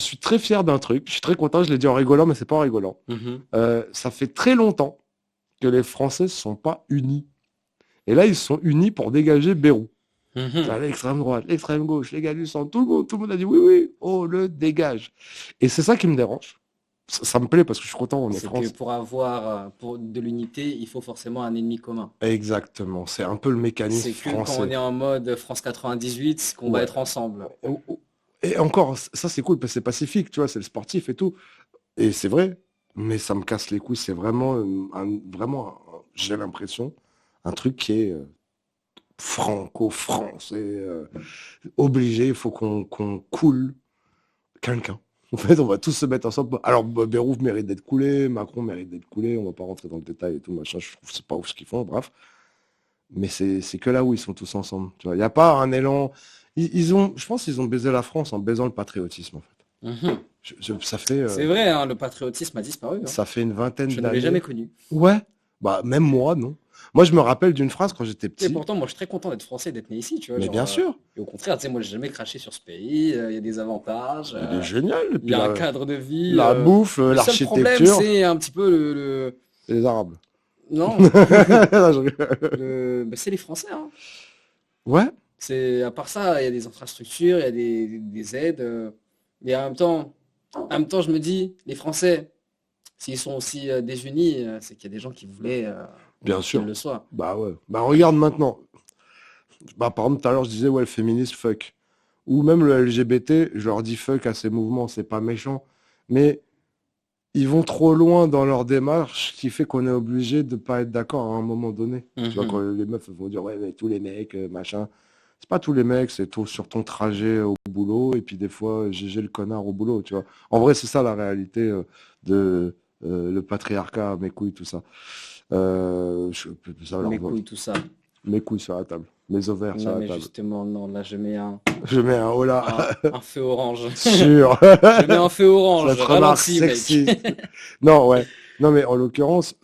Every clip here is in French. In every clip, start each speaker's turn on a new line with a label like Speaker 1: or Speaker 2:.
Speaker 1: suis très fier d'un truc. Je suis très content. Je l'ai dit en rigolant, mais c'est pas en rigolant.
Speaker 2: Mhm.
Speaker 1: Ça fait très longtemps que les Français ne sont pas unis. Et là, ils sont unis pour dégager Bayrou.
Speaker 2: Mhm.
Speaker 1: L'extrême droite, l'extrême gauche, les gars du centre, tout le monde a dit oui, oui, oh, le dégage. Et c'est ça qui me dérange. Ça me plaît parce que je suis content, on est
Speaker 2: C'est que
Speaker 1: France.
Speaker 2: pour avoir pour de l'unité, il faut forcément un ennemi commun.
Speaker 1: Exactement, c'est un peu le mécanisme
Speaker 2: C'est que quand on
Speaker 1: français.
Speaker 2: est en mode France 98 qu'on va
Speaker 1: Ouais.
Speaker 2: être ensemble.
Speaker 1: Et encore, ça c'est cool parce que c'est pacifique, tu vois, c'est le sportif et tout. Et c'est vrai, mais ça me casse les couilles. C'est vraiment, j'ai l'impression, un truc qui est franco-français, obligé. Il faut qu'on coule quelqu'un. En fait, on va tous se mettre ensemble. Alors, Bayrou mérite d'être coulé, Macron mérite d'être coulé. On va pas rentrer dans le détail et tout, machin. Je trouve que c'est pas ouf ce qu'ils font, bref. Mais c'est que là où ils sont tous ensemble. Tu vois, il n'y a pas un élan. Je pense qu'ils ont baisé la France en baisant le patriotisme, en fait.
Speaker 2: Mhm. C'est vrai, hein, le patriotisme a disparu, hein.
Speaker 1: Ça fait une vingtaine
Speaker 2: Je ne l'ai
Speaker 1: d'années.
Speaker 2: jamais connu.
Speaker 1: Ouais, bah même moi, non. Moi, je me rappelle d'une phrase quand j'étais
Speaker 2: Et
Speaker 1: petit.
Speaker 2: pourtant, moi, je suis très content d'être français, d'être né ici, tu vois.
Speaker 1: Mais
Speaker 2: Genre,
Speaker 1: bien sûr,
Speaker 2: et au contraire, tu sais, moi, j'ai jamais craché sur ce pays. Il y a des avantages.
Speaker 1: il est génial. Et
Speaker 2: Il
Speaker 1: puis
Speaker 2: y a un cadre de vie.
Speaker 1: la bouffe,
Speaker 2: Le seul problème,
Speaker 1: l'architecture,
Speaker 2: c'est un petit peu
Speaker 1: et les Arabes.
Speaker 2: Non,
Speaker 1: Non, je rigole.
Speaker 2: bah, c'est les Français, hein.
Speaker 1: Ouais,
Speaker 2: C'est, à part ça, il y a des infrastructures, il y a des aides. Mais en même temps, je me dis, les Français, s'ils sont aussi désunis, c'est qu'il y a des gens qui voulaient
Speaker 1: bien
Speaker 2: qu'ils
Speaker 1: sûr.
Speaker 2: le soient.
Speaker 1: Bah ouais. Bah regarde maintenant. Bah, par exemple, tout à l'heure, je disais, ouais, le féminisme, fuck. Ou même le LGBT, je leur dis fuck à ces mouvements, c'est pas méchant. Mais ils vont trop loin dans leur démarche, ce qui fait qu'on est obligé de pas être d'accord à un moment donné. Tu vois, quand
Speaker 2: Mhm.
Speaker 1: les meufs vont dire, ouais, mais tous les mecs, machin. C'est pas tous les mecs, c'est tout sur ton trajet au boulot, et puis des fois, GG le connard au boulot, tu vois. En vrai, c'est ça la réalité de le patriarcat, mes couilles, tout ça. Ça, alors,
Speaker 2: Mes couilles, tout ça.
Speaker 1: mes couilles sur la table, mes ovaires sur
Speaker 2: Non,
Speaker 1: la
Speaker 2: mais
Speaker 1: table.
Speaker 2: justement, non, là, je mets
Speaker 1: Je mets un holà
Speaker 2: un feu orange.
Speaker 1: sur
Speaker 2: Je mets un feu orange.
Speaker 1: cette remarque
Speaker 2: Ralentis, mec.
Speaker 1: sexiste. Non, ouais. Non, mais en l'occurrence,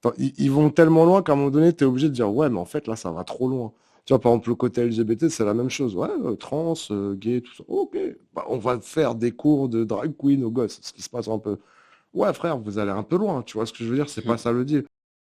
Speaker 1: Attends, ils vont tellement loin qu'à un moment donné, tu es obligé de dire, ouais, mais en fait, là, ça va trop loin. Tu vois, par exemple, le côté LGBT, c'est la même chose. Ouais, trans, gay, tout ça. Ok, bah, on va faire des cours de drag queen aux gosses, ce qui se passe un peu. Ouais, frère, vous allez un peu loin, tu vois ce que je veux dire? C'est pas ça le deal.